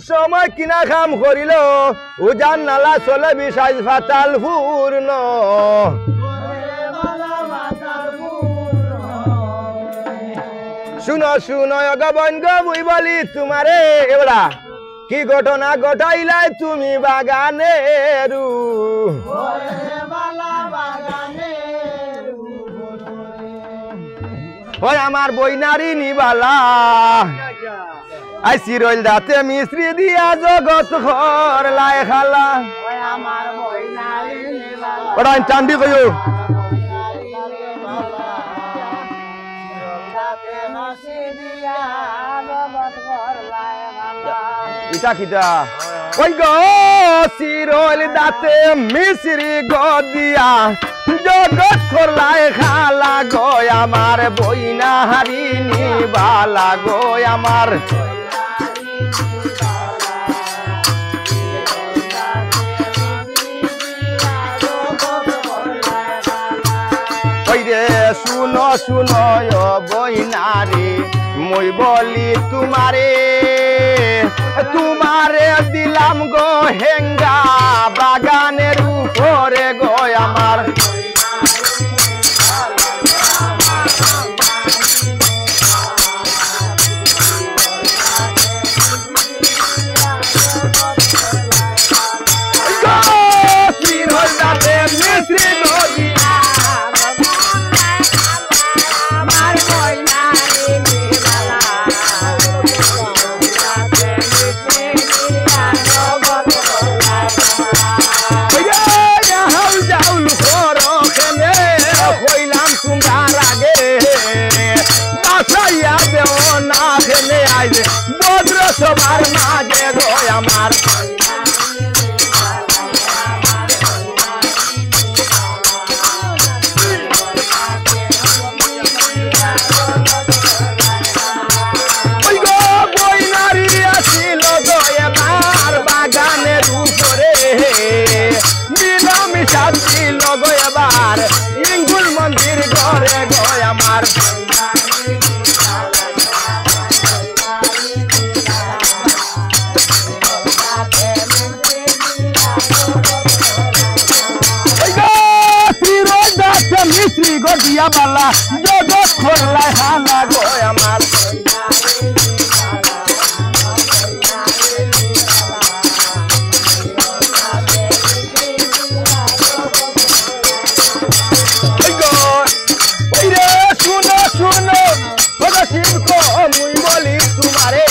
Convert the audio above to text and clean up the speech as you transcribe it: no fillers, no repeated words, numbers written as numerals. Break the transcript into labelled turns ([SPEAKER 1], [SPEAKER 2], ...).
[SPEAKER 1] সময় কিনা কাম করিল উজান নালা চলে বিষাইজ ফাতাল পূর্ণ শুনো শুনো অগবন গবুই বলি তোমারে এবারা কি ঘটনা ঘটাইলাই তুমি বাগানেরু ওই আমার বইনারি নিবালা আইসি রইল দাতে মিস্ত্রি দিয়া জগৎ ঘর লাই খালা ওরা টান্ডি কইও ইটা কিটা ওই গো সিরইল দাতে মিস্ত্রি গদিয়া জগৎ ঘর লাই খালা গো আমার বইনারি নিবালা গো আমার শুনো শুনো বইনারে মই বলি তোমারে তোমারে দিলাম গো হেঙ্গা বাগানের উপরে গো আমার সবার মাঝে গো আমার বইনারি আসিল গো এবার বাগানের উপরে মিলামিশা ছিল গো এবার ইঙ্গুল মন্দির ঘরে গো আমার মিস্ত্রি গদিয়া বালা জগৎ ঘর লাই খালা গো আমার